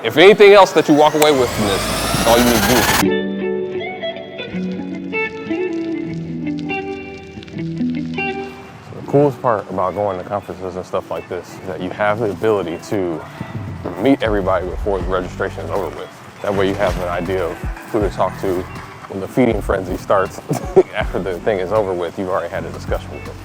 if anything else that you walk away with from this, all you need to do is the coolest part about going to conferences and stuff like this is that you have the ability to meet everybody before the registration is over with. That way you have an idea of who to talk to when the feeding frenzy starts. After the thing is over with, you've already had a discussion with them.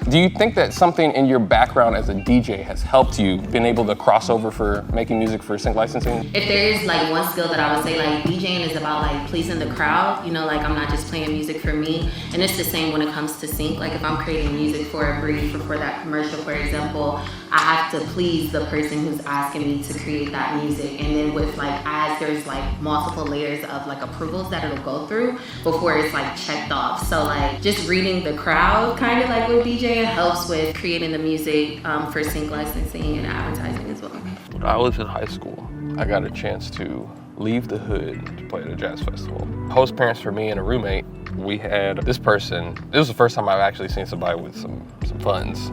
Do you think that something in your background as a DJ has helped you been able to cross over for making music for sync licensing? If there is like one skill that I would say, like DJing is about like pleasing the crowd, you know, like I'm not just playing music for me. And it's the same when it comes to sync. Like if I'm creating music for a brief or for that commercial, for example, I have to please the person who's asking me to create that music. And then with like, as there's like multiple layers of like approvals that it'll go through before it's like checked off. So like just reading the crowd kind of like with DJing helps with creating the music for sync licensing and advertising as well. When I was in high school, I got a chance to leave the hood to play at a jazz festival. Host parents for me and a roommate, we had this person. It was the first time I've actually seen somebody with some funds.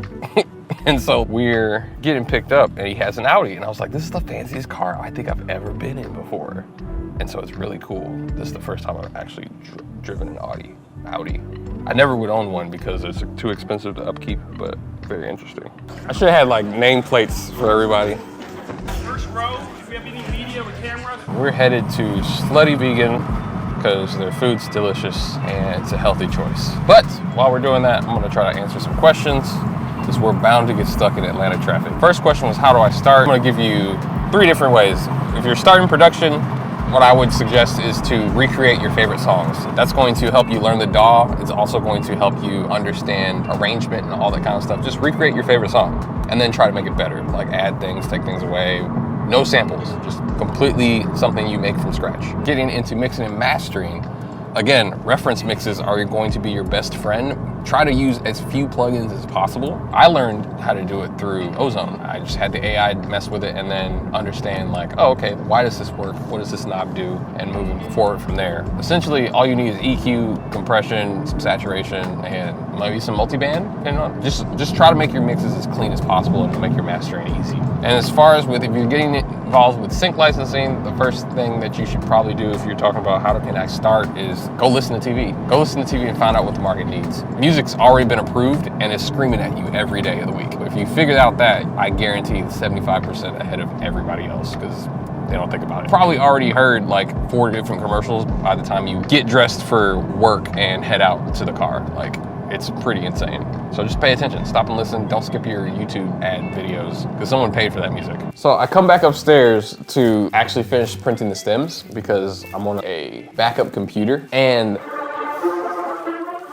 And so we're getting picked up and he has an Audi. And I was like, this is the fanciest car I think I've ever been in before. And so it's really cool. This is the first time I've actually driven an Audi. I never would own one because it's too expensive to upkeep, but very interesting. I should have had like nameplates for everybody. First row, do we have any media with cameras? We're headed to Slutty Vegan because their food's delicious and it's a healthy choice. But while we're doing that, I'm gonna try to answer some questions because we're bound to get stuck in Atlanta traffic. First question was, how do I start? I'm gonna give you 3 different ways. If you're starting production, what I would suggest is to recreate your favorite songs. That's going to help you learn the DAW. It's also going to help you understand arrangement and all that kind of stuff. Just recreate your favorite song and then try to make it better. Like add things, take things away. No samples, just completely something you make from scratch. Getting into mixing and mastering, again, reference mixes are going to be your best friend. Try to use as few plugins as possible. I learned how to do it through Ozone. I just had the AI mess with it and then understand like, oh, okay, why does this work? What does this knob do? And moving forward from there. Essentially, all you need is EQ, compression, some saturation, and maybe some multiband. Just try to make your mixes as clean as possible and make your mastering easy. And as far as if you're getting involved with sync licensing, the first thing that you should probably do if you're talking about how can I start is go listen to TV. Go listen to TV and find out what the market needs. Music's already been approved and it's screaming at you every day of the week. If you figured out that, I guarantee 75% ahead of everybody else because they don't think about it. Probably already heard like 4 different commercials by the time you get dressed for work and head out to the car. Like, it's pretty insane. So just pay attention, stop and listen. Don't skip your YouTube ad videos because someone paid for that music. So I come back upstairs to actually finish printing the stems because I'm on a backup computer and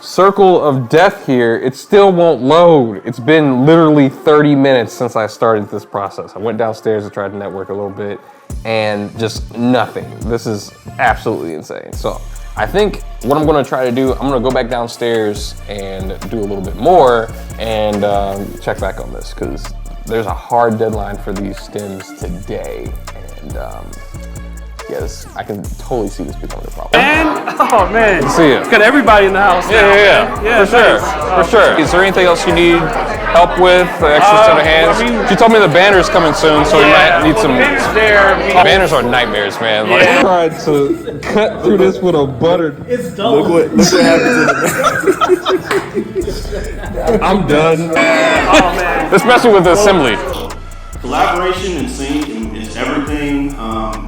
circle of death here, it still won't load. It's been literally 30 minutes since I started this process. I went downstairs to try to network a little bit and just nothing. This is absolutely insane. So I think what I'm gonna try to do, I'm gonna go back downstairs and do a little bit more and check back on this because there's a hard deadline for these stems today. And yes, I can totally see this becoming a problem. Oh man, See ya. Got everybody in the house. Yeah, for sure, nice. for sure. Is there anything else you need help with, extra set of hands? You told me the banner's coming soon, so we might need some. Banners are nightmares, man. Like, I tried to cut through this with a butter. It's dull. Look what happens I'm done. Oh man. let's mess with the assembly. Collaboration and sync is everything.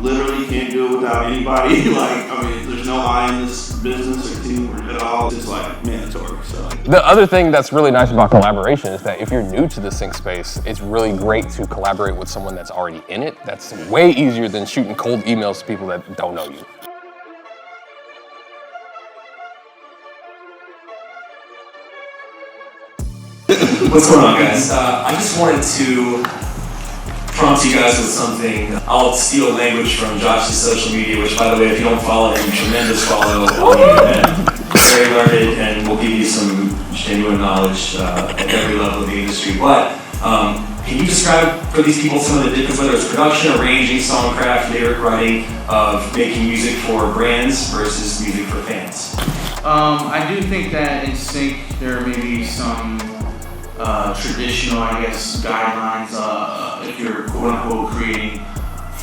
Literally can't do it without anybody. There's no I in this business or team at all. It's like mandatory. So The other thing that's really nice about collaboration is that if you're new to the sync space, it's really great to collaborate with someone that's already in it. That's way easier than shooting cold emails to people that don't know you. What's going on, guys? I just wanted to prompt you guys with something. I'll steal language from Josh's social media, which, by the way, if you don't follow him, tremendous follow on the internet. Very learned, and will give you some genuine knowledge at every level of the industry. But can you describe for these people some of the difference, whether it's production, arranging, songcraft, lyric writing, of making music for brands versus music for fans? I do think that in sync there may be some traditional, I guess, guidelines if you're quote unquote creating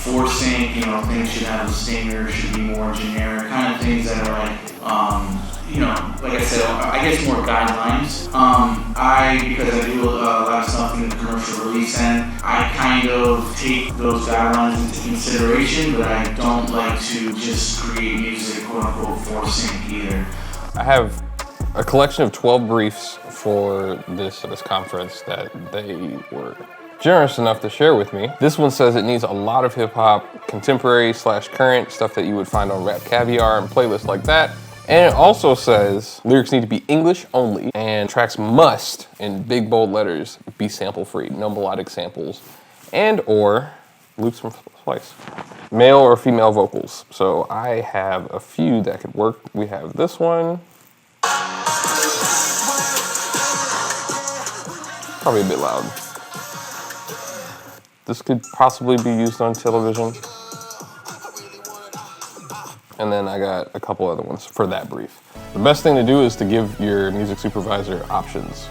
forcing, you know, things should have a stinger, should be more generic, kind of things that are like, you know, like I said, I guess more guidelines. Because I do a lot of stuff in the commercial release end, I kind of take those guidelines into consideration, but I don't like to just create music, quote unquote, for sync either. I have a collection of 12 briefs for this conference that they were generous enough to share with me. This one says it needs a lot of hip hop, contemporary / current stuff that you would find on Rap Caviar and playlists like that. And it also says lyrics need to be English only and tracks must, in big bold letters, be sample free, no melodic samples, and or loops from Splice. Male or female vocals. So I have a few that could work. We have this one. Probably a bit loud. This could possibly be used on television. And then I got a couple other ones for that brief. The best thing to do is to give your music supervisor options.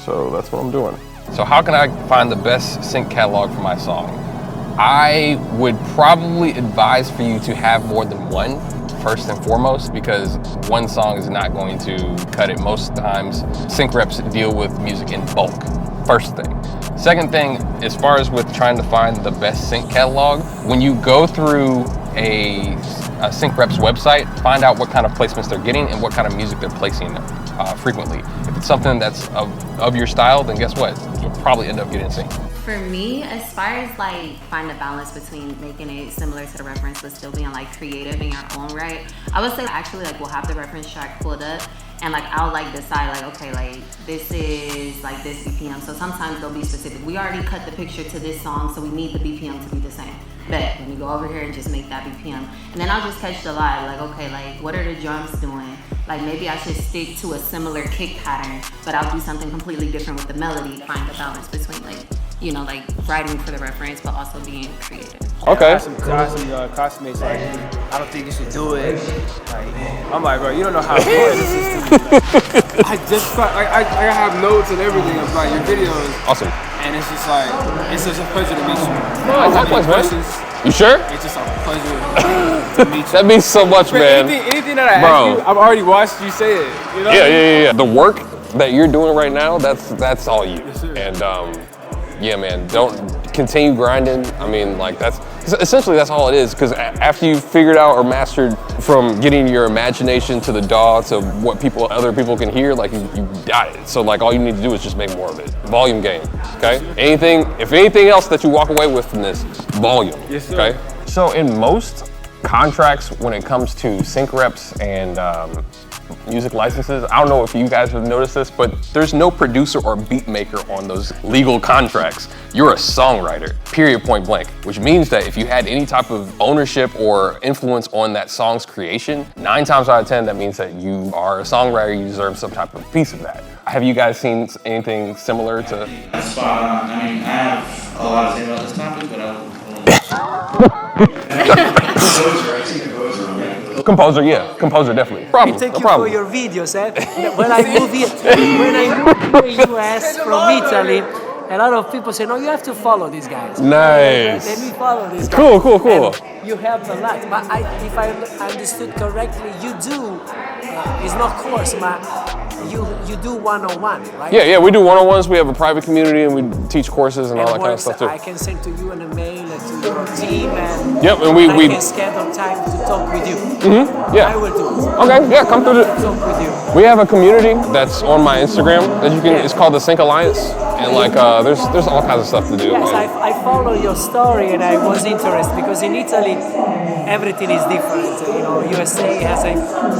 So that's what I'm doing. So how can I find the best sync catalog for my song? I would probably advise for you to have more than one, first and foremost, because one song is not going to cut it. Most times, sync reps deal with music in bulk, first thing. Second thing, as far as with trying to find the best sync catalog, when you go through a sync rep's website, find out what kind of placements they're getting and what kind of music they're placing frequently. If it's something that's of your style, then guess what? You'll probably end up getting sync. For me, as far as like find a balance between making it similar to the reference but still being like creative in your own right, I would say actually like we'll have the reference track pulled up and like I'll like decide like, okay, like this is like this BPM. So sometimes they'll be specific. We already cut the picture to this song, so we need the BPM to be the same. But let me go over here and just make that BPM. And then I'll just catch the vibe, like, okay, like what are the drums doing? Like maybe I should stick to a similar kick pattern, but I'll do something completely different with the melody. Find the balance between like, you know, like writing for the reference, but also being creative. Okay. I have some classmates like, I don't think you should do it. Like, I'm like, bro, you don't know how important this is to me. I have notes and everything about your videos. Awesome. And it's just like, it's just a pleasure to meet you. No, likewise, man. You sure? It's just a pleasure to meet you. That means so much, man. Anything that I ask you, I've already watched you say it. You know? Yeah. The work that you're doing right now, that's all you. Yes, sir. And yeah, man, don't continue grinding. I mean, like that's all it is. Because after you figured out or mastered from getting your imagination to the DAW to what other people can hear, like you got it. So like all you need to do is just make more of it. Volume game. Okay. If anything else that you walk away with from this, volume. Yes, sir. Okay. So in most contracts, when it comes to sync reps and music licenses, I don't know if you guys have noticed this, but there's no producer or beat maker on those legal contracts. You're a songwriter, period, point blank, which means that if you had any type of ownership or influence on that song's creation, 9 times out of 10, that means that you are a songwriter, you deserve some type of piece of that. Have you guys seen anything similar to? That's spot on. I mean, I have a lot to say about this topic, but I will. Composer, definitely. Problem, Thank no you problem. for your videos. When I moved to the US from Italy, a lot of people say, no, you have to follow these guys. Nice. Let me follow these guys. Cool. And you helped a lot. But if I understood correctly, you do, it's not course, but you do one-on-one, right? Yeah, we do one-on-ones. We have a private community and we teach courses and all that kind of stuff too. I can send to you an email to your team and, and I can schedule time to talk with you. Yeah. I will do it. Okay, yeah, come through. Talk with you. We have a community that's on my Instagram that you can. It's called the Sync Alliance, and like there's all kinds of stuff to do. Yes, I follow your story and I was interested because in Italy everything is different. You know, USA has a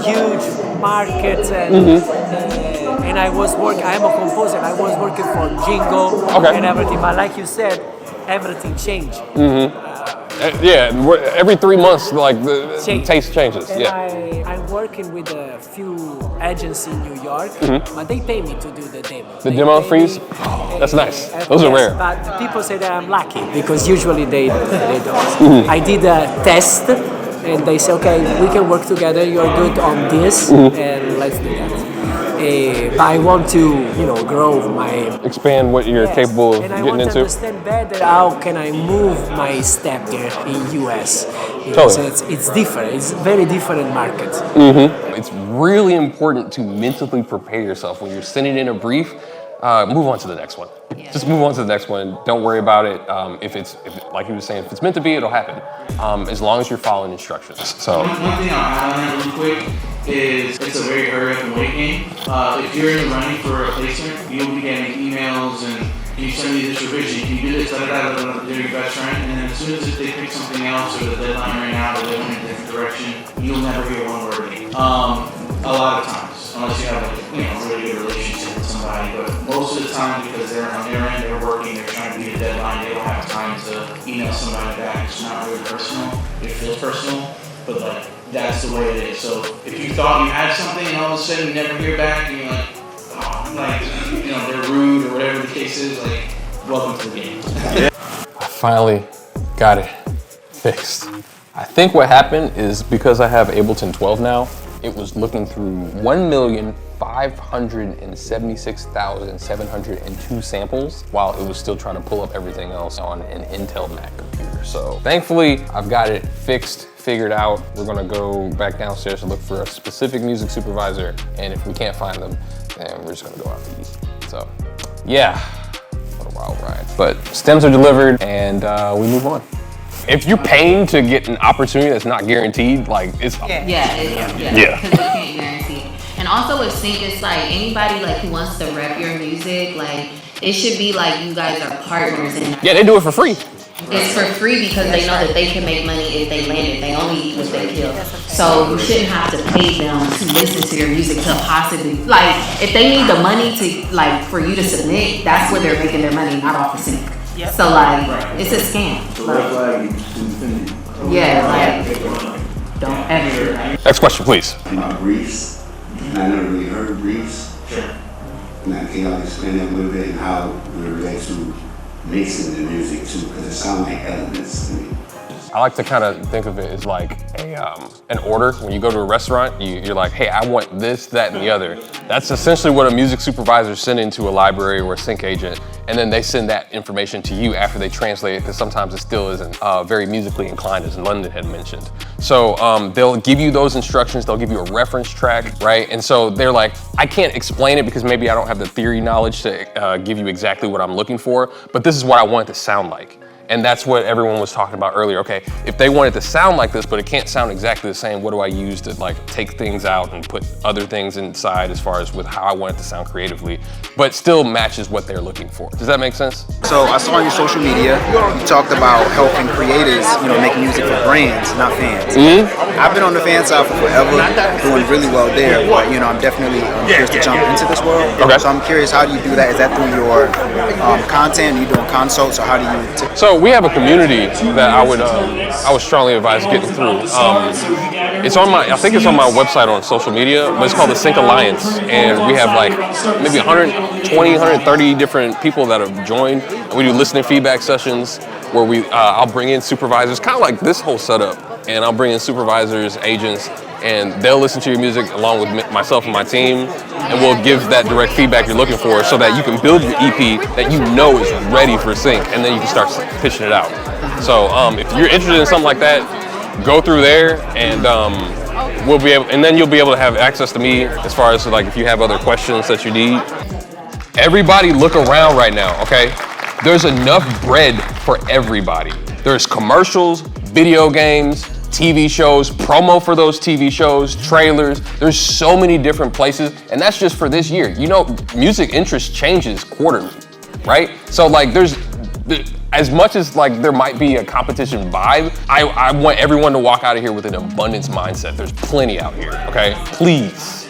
huge market and I was working. I am a composer. I was working for Jingo and everything. But like you said, everything changed. Every 3 months, like the taste changes. And I'm working with a few agencies in New York, but they pay me to do the demo. The demo freeze? That's nice. Those are rare. But people say that I'm lucky because usually they don't. I did a test and they say, okay, we can work together. You're good on this, and let's do that. but I want to, you know, grow my Expand what you're capable of and I getting want to into. understand better how can I move my step here in US. Because it's different. It's very different market. It's really important to mentally prepare yourself when you're sending in a brief. Move on to the next one. Just move on to the next one. Don't worry about it. If like he was saying, if it's meant to be, it'll happen. As long as you're following instructions. So one thing I'll add on that really quick is it's a very hurry up and wait game. If you're in the running for a placement, you'll be getting emails and can you send me this revision? Can you do this? They're your best friend. And then as soon as they pick something else or the deadline ran out or they went in a different direction, you'll never hear one word again. A lot of times, unless you have a really good relationship with somebody. But most of the time, because they're on their end, they're working, they're trying to beat a deadline, they don't have time to email somebody back. It's not really personal. It feels personal, but like that's the way it is. So if you thought you had something and all of a sudden you never hear back, and you're like, oh, like they're rude or whatever the case is, like welcome to the game. I finally got it fixed. I think what happened is because I have Ableton 12 now, it was looking through 1,576,702 samples while it was still trying to pull up everything else on an Intel Mac computer. So thankfully, I've got it fixed, figured out. We're gonna go back downstairs to look for a specific music supervisor, and if we can't find them, then we're just gonna go out to eat. So yeah, what a wild ride. But stems are delivered, and we move on. If you're paying to get an opportunity that's not guaranteed, like it's because you can't guarantee. And also with sync, it's like anybody like who wants to rep your music, like it should be like you guys are partners. And yeah, they do it for free. It's for free because they know that they can make money if they land it. They only eat what they kill. So you shouldn't have to pay them to listen to your music to possibly, like, if they need the money to, like, for you to submit, that's where they're making their money, not off the sync. So, like, it's a scam. Don't ever do that. Next question, please. About briefs. I never really heard briefs. Now, can y'all explain that a little bit and how we relate to mixing the music too? Because it sounds like elements to me. I like to kind of think of it as like an order. When you go to a restaurant, you're like, hey, I want this, that, and the other. That's essentially what a music supervisor is sending to a library or a sync agent, and then they send that information to you after they translate it, because sometimes it still isn't very musically inclined, as London had mentioned. So they'll give you those instructions, they'll give you a reference track, right? And so they're like, I can't explain it because maybe I don't have the theory knowledge to give you exactly what I'm looking for, but this is what I want it to sound like. And that's what everyone was talking about earlier. Okay, if they want it to sound like this, but it can't sound exactly the same, what do I use to like take things out and put other things inside as far as with how I want it to sound creatively, but still matches what they're looking for. Does that make sense? So I saw on your social media, you talked about helping creators, make music for brands, not fans. I've been on the fan side for forever, doing really well there, but I'm definitely curious to jump into this world. Okay. So I'm curious, how do you do that? Is that through your content? Are you doing consults, or how do you? So we have a community that I would strongly advise getting through. It's on I think it's on my website on social media, but it's called the Sync Alliance, and we have like maybe 120, 130 different people that have joined. And we do listening feedback sessions where I'll bring in supervisors, kind of like this whole setup, and I'll bring in supervisors, agents, and they'll listen to your music along with myself and my team, and we'll give that direct feedback you're looking for so that you can build your EP that you know is ready for sync, and then you can start pitching it out. So if you're interested in something like that, go through there, and we'll be able, and then you'll be able to have access to me as far as like if you have other questions that you need. Everybody look around right now, okay? There's enough bread for everybody. There's commercials, video games, TV shows, promo for those TV shows, trailers. There's so many different places, and that's just for this year. Music interest changes quarterly, right? So like as much as like there might be a competition vibe, I want everyone to walk out of here with an abundance mindset. There's plenty out here, okay? Please.